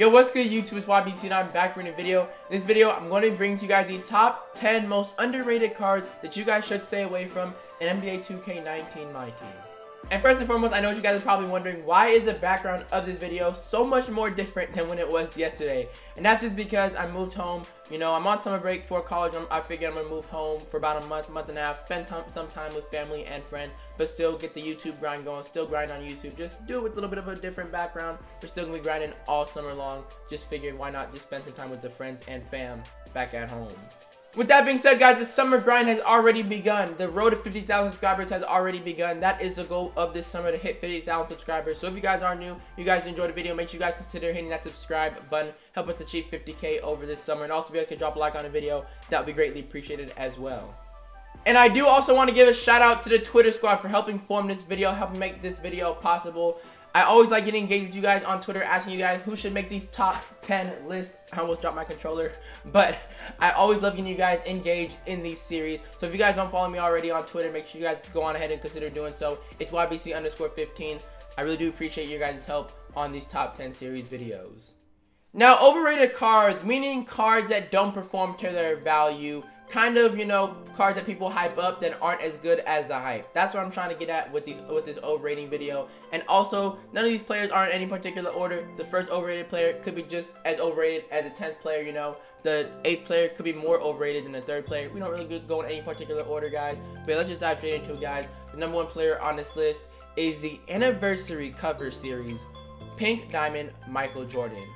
Yo, what's good YouTube? It's YBC and I'm back bringing a video. In this video, I'm going to bring to you guys the top 10 most underrated cards that you guys should stay away from in NBA 2K19 Myteam. And first and foremost, I know you guys are probably wondering, why is the background of this video so much more different than when it was yesterday? And that's just because I moved home. You know, I'm on summer break for college. I figured I'm going to move home for about a month and a half, spend some time with family and friends, but still get the YouTube grind going, still grind on YouTube. Just do it with a little bit of a different background. We're still going to be grinding all summer long. Just figured, why not just spend some time with the friends and fam back at home. With that being said, guys, the summer grind has already begun. The road to 50,000 subscribers has already begun. That is the goal of this summer, to hit 50,000 subscribers. So if you guys are new, you guys enjoyed the video, make sure you guys consider hitting that subscribe button. Help us achieve 50K over this summer. And also, if you guys could drop a like on the video, that would be greatly appreciated as well. And I do also want to give a shout out to the Twitter squad for helping form this video, helping make this video possible. I always like getting engaged with you guys on Twitter, asking you guys who should make these top 10 lists. I almost dropped my controller, but I always love getting you guys engaged in these series. So if you guys don't follow me already on Twitter, make sure you guys go on ahead and consider doing so. It's YBC_15. I really do appreciate your guys' help on these top 10 series videos. Now, overrated cards, meaning cards that don't perform to their value. Kind of, you know, cards that people hype up that aren't as good as the hype. That's what I'm trying to get at with this overrating video. And also, none of these players are in any particular order. The first overrated player could be just as overrated as the 10th player, you know. The 8th player could be more overrated than the 3rd player. We don't really go in any particular order, guys. But let's just dive straight into it, guys. The number 1 player on this list is the Anniversary Cover Series, Pink Diamond Michael Jordan.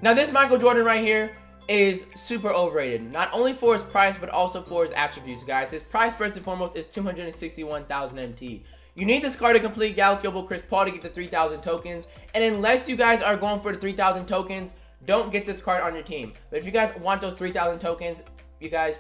Now, this Michael Jordan right here is super overrated, not only for his price but also for his attributes, guys. His price, first and foremost, is 261,000 MT. You need this card to complete Galaxy Opal Chris Paul to get the 3,000 tokens, and unless you guys are going for the 3,000 tokens, don't get this card on your team. But if you guys want those 3,000 tokens, you guys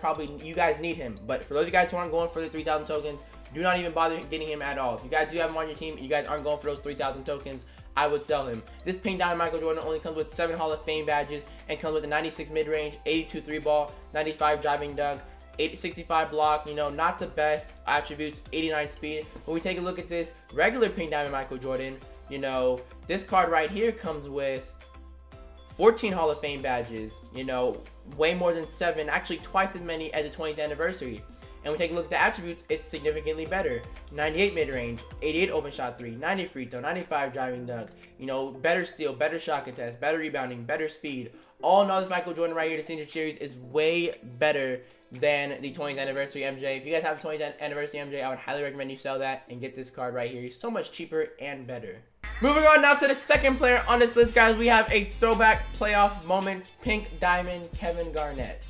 need him. But for those of you guys who aren't going for the 3,000 tokens, do not even bother getting him at all. If you guys do have him on your team, you guys aren't going for those 3,000 tokens, I would sell him. This Pink Diamond Michael Jordan only comes with 7 Hall of Fame badges and comes with a 96 mid-range, 82 3-ball, 95 driving dunk, 65 block. You know, not the best attributes, 89 speed. When we take a look at this regular Pink Diamond Michael Jordan, you know, this card right here comes with 14 Hall of Fame badges, you know, way more than 7, actually twice as many as the 20th anniversary. And we take a look at the attributes, it's significantly better. 98 mid-range, 88 open shot 3, 90 free throw, 95 driving dunk, you know, better steal, better shot contest, better rebounding, better speed. All in all, this Michael Jordan right here, the Signature Series, is way better than the 20th anniversary MJ. If you guys have the 20th anniversary MJ, I would highly recommend you sell that and get this card right here. It's so much cheaper and better. Moving on now to the second player on this list, guys, we have a throwback playoff moments, Pink Diamond Kevin Garnett.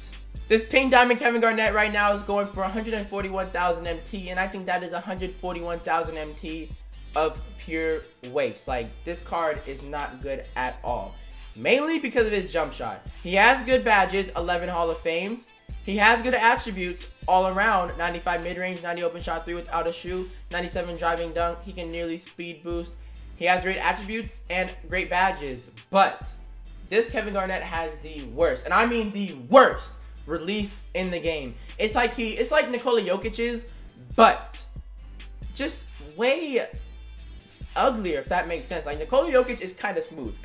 This Pink Diamond Kevin Garnett right now is going for 141,000 MT, and I think that is 141,000 MT of pure waste. Like, this card is not good at all. Mainly because of his jump shot. He has good badges, 11 Hall of Fames. He has good attributes all around, 95 mid-range, 90 open shot 3 without a shoe, 97 driving dunk. He can nearly speed boost. He has great attributes and great badges, but this Kevin Garnett has the worst, and I mean the worst, release in the game. It's like Nikola Jokic's, but just way uglier, if that makes sense. Like, Nikola Jokic is kind of smooth,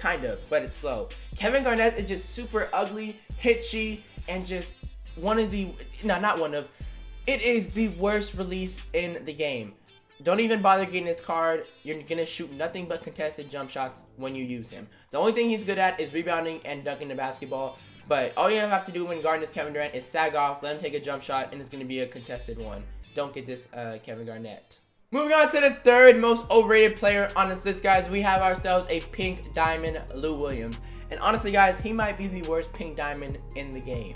but it's slow. Kevin Garnett is just super ugly, hitchy, and just it is the worst release in the game. Don't even bother getting this card. You're gonna shoot nothing but contested jump shots when you use him. The only thing he's good at is rebounding and dunking the basketball. But all you have to do when guarding this Kevin Durant is sag off, let him take a jump shot, and it's going to be a contested one. Don't get this Kevin Garnett. Moving on to the third most overrated player on this list, guys, we have ourselves a Pink Diamond Lou Williams. And honestly, guys, he might be the worst Pink Diamond in the game.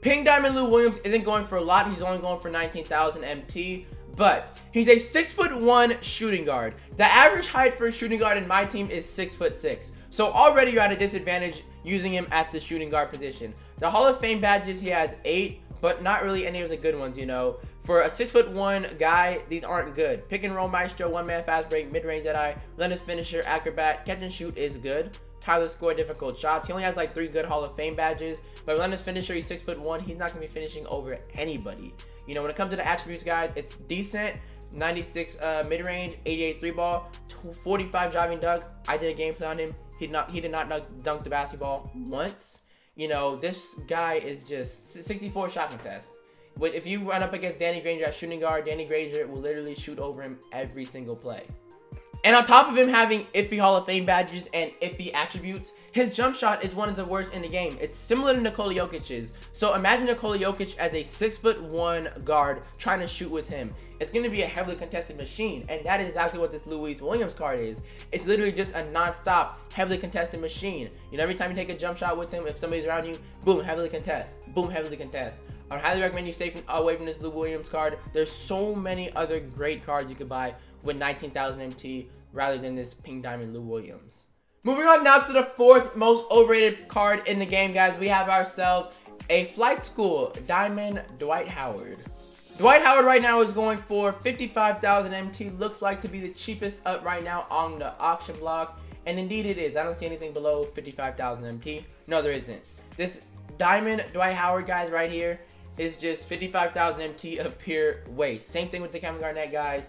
Pink Diamond Lou Williams isn't going for a lot. He's only going for 19,000 MT. But he's a 6'1" shooting guard. The average height for a shooting guard in my team is 6'6". So already you're at a disadvantage using him at the shooting guard position. The Hall of Fame badges, he has 8, but not really any of the good ones, you know. For a 6'1" guy, these aren't good. Pick and roll maestro, one-man fast break, mid-range Jedi, relentless finisher, acrobat, catch and shoot is good. Tyler score difficult shots. He only has like 3 good Hall of Fame badges, but relentless finisher, he's 6'1". He's not gonna be finishing over anybody. You know, when it comes to the attributes, guys, it's decent. 96 mid-range, 88 3-ball, 45 driving dunk. I did a gameplay on him. He did not dunk the basketball once. You know, this guy is just 64 shot contest. But if you run up against Danny Granger at shooting guard, Danny Granger will literally shoot over him every single play. And on top of him having iffy Hall of Fame badges and iffy attributes, his jump shot is one of the worst in the game. It's similar to Nikola Jokic's. So imagine Nikola Jokic as a 6'1" guard trying to shoot with him. It's going to be a heavily contested machine, and that is exactly what this Louis Williams card is. It's literally just a non-stop, heavily contested machine. You know, every time you take a jump shot with him, if somebody's around you, boom, heavily contest. Boom, heavily contest. I highly recommend you stay away from this Louis Williams card. There's so many other great cards you could buy with 19,000 MT rather than this Pink Diamond Lou Williams. Moving on now to the fourth most overrated card in the game, guys. We have ourselves a Flight School Diamond Dwight Howard. Dwight Howard right now is going for 55,000 MT. Looks like to be the cheapest up right now on the auction block. And indeed it is. I don't see anything below 55,000 MT. No, there isn't. This Diamond Dwight Howard, guys, right here is just 55,000 MT of pure waste. Same thing with the Kevin Garnett, guys.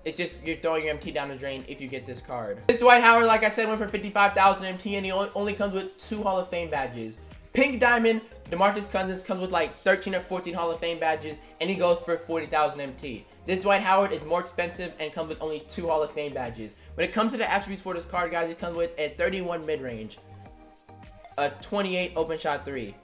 It's just you're throwing your MT down the drain if you get this card. This Dwight Howard, like I said, went for 55,000 MT, and he only comes with 2 Hall of Fame badges. Pink Diamond DeMarcus Cousins comes with like 13 or 14 Hall of Fame badges, and he goes for 40,000 MT. This Dwight Howard is more expensive and comes with only 2 Hall of Fame badges. When it comes to the attributes for this card, guys, it comes with a 31 mid-range, a 28 open shot 3.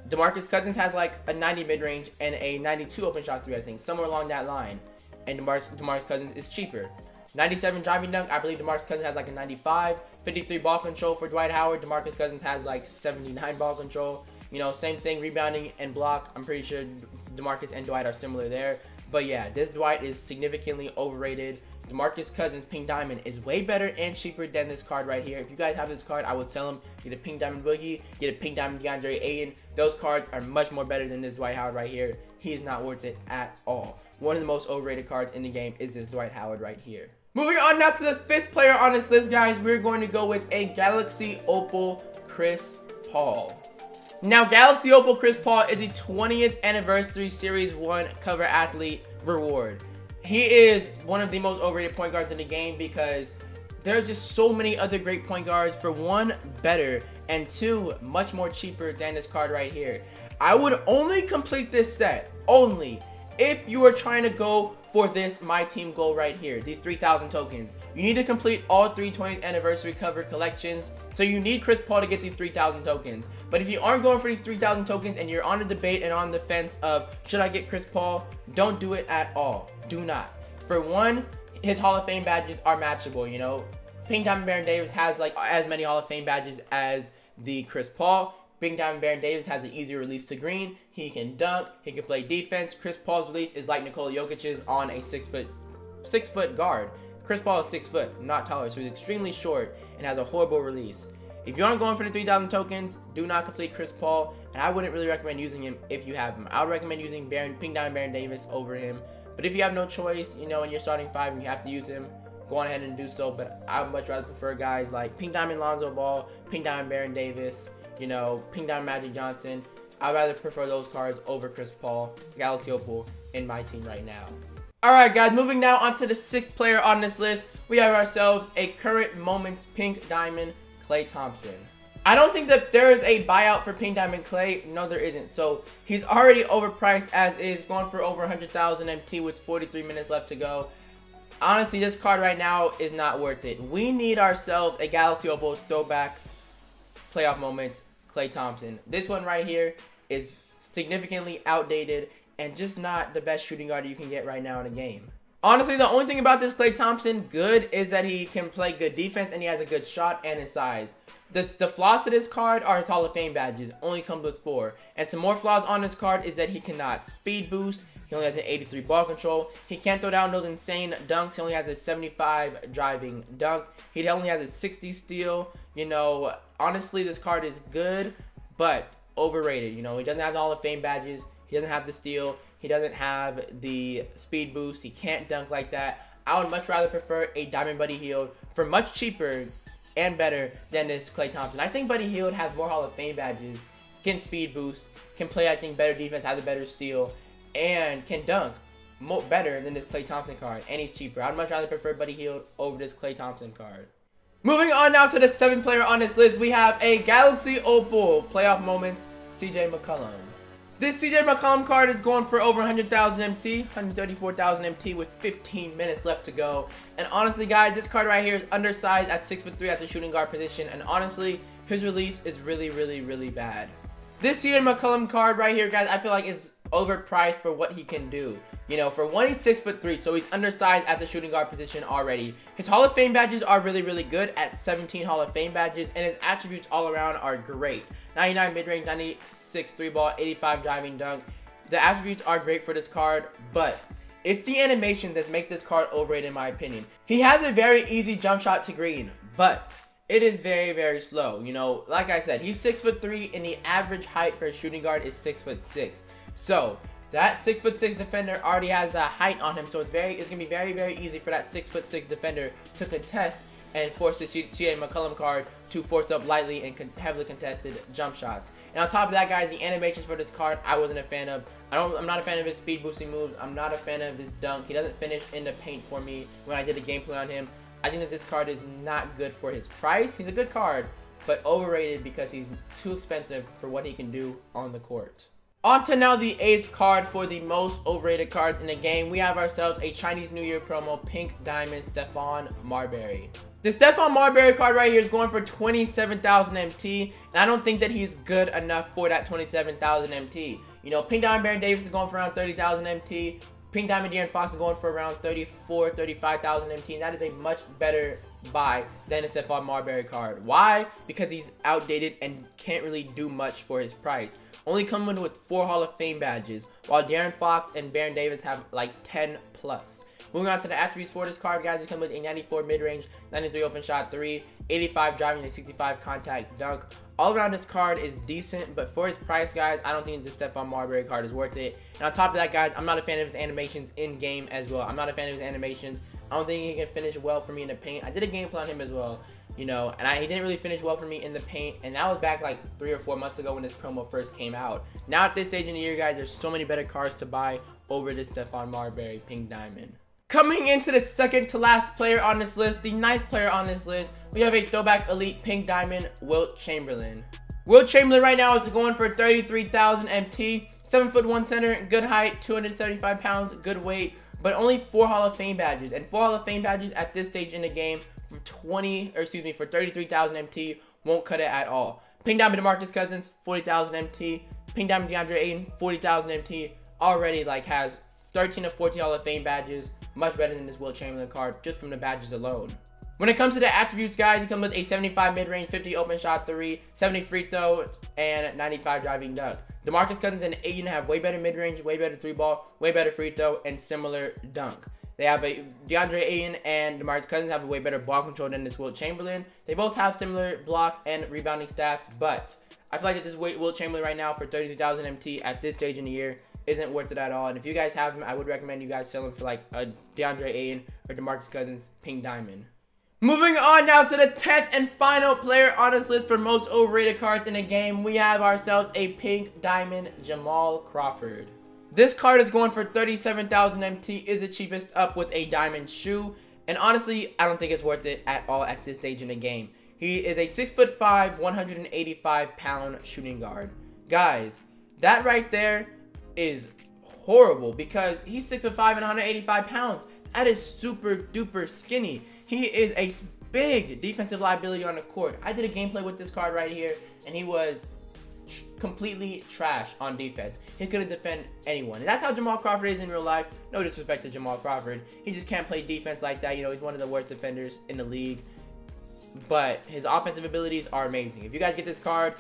DeMarcus Cousins has like a 90 mid-range and a 92 open shot 3, I think, somewhere along that line. And DeMarcus Cousins is cheaper. 97 driving dunk, I believe DeMarcus Cousins has like a 95. 53 ball control for Dwight Howard. DeMarcus Cousins has like 79 ball control. You know, same thing, rebounding and block. I'm pretty sure DeMarcus and Dwight are similar there. But yeah, this Dwight is significantly overrated. DeMarcus Cousins Pink Diamond is way better and cheaper than this card right here. If you guys have this card, I would tell them get a Pink Diamond Boogie, get a Pink Diamond DeAndre Ayton. Those cards are much more better than this Dwight Howard right here. He is not worth it at all. One of the most overrated cards in the game is this Dwight Howard right here. Moving on now to the 5th player on this list, guys. We're going to go with a Galaxy Opal Chris Paul. Now, Galaxy Opal Chris Paul is the 20th anniversary Series 1 cover athlete reward. He is one of the most overrated point guards in the game because there's just so many other great point guards. For one, better, and two, much more cheaper than this card right here. I would only complete this set, only, if you are trying to go for this My Team goal right here, these 3,000 tokens. You need to complete all 3 20th anniversary cover collections, so you need Chris Paul to get these 3,000 tokens. But if you aren't going for these 3,000 tokens and you're on the debate and on the fence of should I get Chris Paul, don't do it at all. Do not. For one, his Hall of Fame badges are matchable, you know. Pink Diamond Baron Davis has like as many Hall of Fame badges as the Chris Paul. Pink Diamond Baron Davis has an easier release to green. He can dunk. He can play defense. Chris Paul's release is like Nikola Jokic's on a 6 foot guard. Chris Paul is 6 foot, not taller, so he's extremely short and has a horrible release. If you aren't going for the 3,000 tokens, do not complete Chris Paul, and I wouldn't really recommend using him if you have him. I would recommend using Pink Diamond Baron Davis over him. But if you have no choice, you know, in your starting 5 and you have to use him, go on ahead and do so. But I would much rather prefer guys like Pink Diamond Lonzo Ball, Pink Diamond Baron Davis, you know, Pink Diamond Magic Johnson. I'd rather prefer those cards over Chris Paul, Galaxy Opal, in my team right now. Alright guys, moving now on to the 6th player on this list. We have ourselves a current moments Pink Diamond Klay Thompson. I don't think that there is a buyout for Pink Diamond Klay. No, there isn't. So he's already overpriced as is, going for over 100,000 MT with 43 minutes left to go. Honestly, this card right now is not worth it. We need ourselves a Galaxy Opal throwback playoff moments Klay Thompson. This one right here is significantly outdated and just not the best shooting guard you can get right now in a game. Honestly, the only thing about this Klay Thompson good is that he can play good defense and he has a good shot and his size. The flaws to this card are his Hall of Fame badges, only comes with 4. And some more flaws on this card is that he cannot speed boost. He only has an 83 ball control. He can't throw down those insane dunks. He only has a 75 driving dunk. He only has a 60 steal. You know, honestly, this card is good, but overrated. You know, he doesn't have the Hall of Fame badges. He doesn't have the steal. He doesn't have the speed boost. He can't dunk like that. I would much rather prefer a Diamond Buddy Hield for much cheaper and better than this Klay Thompson. I think Buddy Hield has more Hall of Fame badges, can speed boost, can play, I think, better defense, has a better steal, and can dunk better than this Klay Thompson card, and he's cheaper. I'd much rather prefer Buddy Hield over this Klay Thompson card. Moving on now to the 7th player on this list, we have a Galaxy Opal Playoff Moments, CJ McCollum. This CJ McCollum card is going for over 100,000 MT, 134,000 MT with 15 minutes left to go. And honestly, guys, this card right here is undersized at 6'3" at the shooting guard position. And honestly, his release is really bad. This CJ McCollum card right here, guys, I feel like is overpriced for what he can do. You know, for one, he's 6'3", so he's undersized at the shooting guard position already. His Hall of Fame badges are really good at 17 Hall of Fame badges, and his attributes all around are great. 99 mid-range, 96 3-ball, 85 driving dunk. The attributes are great for this card, but it's the animation that makes this card overrated in my opinion. He has a very easy jump shot to green, but it is very slow. You know, like I said, he's 6'3", and the average height for a shooting guard is 6'6". So that 6'6" defender already has that height on him, so it's gonna be very easy for that 6'6" defender to contest and force the CJ McCollum card to force up lightly and heavily contested jump shots. And on top of that, guys, the animations for this card I wasn't a fan of. I'm not a fan of his speed boosting moves. I'm not a fan of his dunk. He doesn't finish in the paint for me when I did a gameplay on him. I think that this card is not good for his price. He's a good card, but overrated because he's too expensive for what he can do on the court. On to now the 8th card for the most overrated cards in the game. We have ourselves a Chinese New Year promo, Pink Diamond Steph Marbury. The Steph Marbury card right here is going for 27,000 MT, and I don't think that he's good enough for that 27,000 MT. You know, Pink Diamond Baron Davis is going for around 30,000 MT. Pink Diamond De'Aaron Fox is going for around 35,000 MT, and that is a much better buy than the Steph Marbury card. Why? Because he's outdated and can't really do much for his price. Only coming with 4 Hall of Fame badges, while De'Aaron Fox and Baron Davis have like 10 plus. Moving on to the attributes for this card, guys, he comes with a 94 mid-range, 93 open shot 3, 85 driving, and 65 contact dunk. All around this card is decent, but for his price, guys, I don't think the Steph Marbury card is worth it. And on top of that, guys, I'm not a fan of his animations in-game as well. I'm not a fan of his animations. I don't think he can finish well for me in the paint. I did a gameplay on him as well, you know, and he didn't really finish well for me in the paint, and that was back like 3 or 4 months ago when this promo first came out. Now at this stage in the year, guys, there's so many better cards to buy over this Steph Marbury Pink Diamond. Coming into the second to last player on this list, the 9th player on this list, we have a throwback elite Pink Diamond, Wilt Chamberlain. Wilt Chamberlain right now is going for 33,000 MT, 7'1" center, good height, 275 pounds, good weight, but only 4 Hall of Fame badges. And 4 Hall of Fame badges at this stage in the game for 33,000 MT won't cut it at all. Pink Diamond DeMarcus Cousins, 40,000 MT. Pink Diamond DeAndre Ayton, 40,000 MT. Already like has 13 or 14 Hall of Fame badges. Much better than this Wilt Chamberlain card just from the badges alone. When it comes to the attributes, guys, he comes with a 75 mid-range, 50 open shot 3, 70 free throw, and 95 driving dunk. DeMarcus Cousins and Ayton have way better mid-range, way better 3-ball, way better free throw, and similar dunk. They have a DeAndre Ayton and DeMarcus Cousins have a way better ball control than this Wilt Chamberlain. They both have similar block and rebounding stats, but I feel like that this Wilt Chamberlain right now for 32,000 MT at this stage in the year isn't worth it at all. And if you guys have him, I would recommend you guys sell him for like a DeAndre Ayton or DeMarcus Cousins Pink Diamond. Moving on now to the 10th and final player on this list for most overrated cards in the game, we have ourselves a Pink Diamond Jamal Crawford. This card is going for 37,000 MT, is the cheapest up with a diamond shoe, and honestly, I don't think it's worth it at all at this stage in the game. He is a 6'5", 185 pound shooting guard. Guys, that right there is horrible because he's 6'5" and 185 pounds. That is super duper skinny. He is a big defensive liability on the court. I did a gameplay with this card right here, and he was completely trash on defense. He couldn't defend anyone, and that's how Jamal Crawford is in real life. No disrespect to Jamal Crawford, he just can't play defense like that. You know, he's one of the worst defenders in the league, but his offensive abilities are amazing. If you guys get this card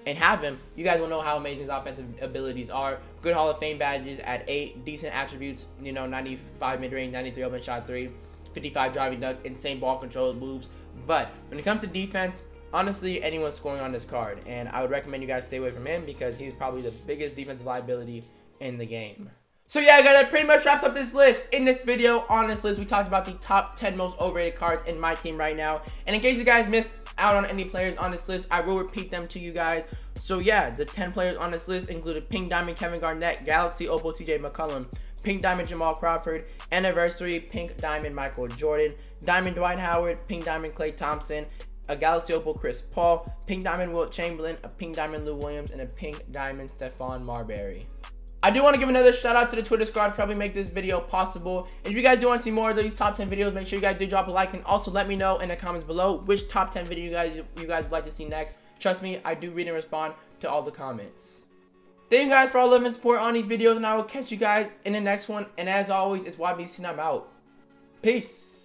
and have him, you guys will know how amazing his offensive abilities are. Good Hall of Fame badges at 8, decent attributes, you know, 95 mid-range, 93 open shot 3, 55 driving dunk, insane ball control moves. But when it comes to defense, honestly, anyone's scoring on this card, and I would recommend you guys stay away from him because he's probably the biggest defensive liability in the game. So yeah, guys, that pretty much wraps up this list. In this video, on this list, we talked about the top 10 most overrated cards in my team right now. And in case you guys missed out on any players on this list, I will repeat them to you guys. So yeah, the 10 players on this list included Pink Diamond Kevin Garnett, Galaxy Opal CJ McCollum, pink diamond Jamal Crawford, anniversary pink diamond Michael Jordan, diamond Dwight Howard, pink diamond Klay Thompson, a galaxy opal Chris Paul, pink diamond Wilt Chamberlain, a pink diamond Lou Williams, and a pink diamond Steph Marbury. I do want to give another shout out to the Twitter squad for helping make this video possible. If you guys do want to see more of these top 10 videos, make sure you guys do drop a like, and also let me know in the comments below which top 10 video you guys would like to see next. Trust me, I do read and respond to all the comments. Thank you guys for all love and support on these videos, and I will catch you guys in the next one. And as always, it's YBC and I'm out. Peace.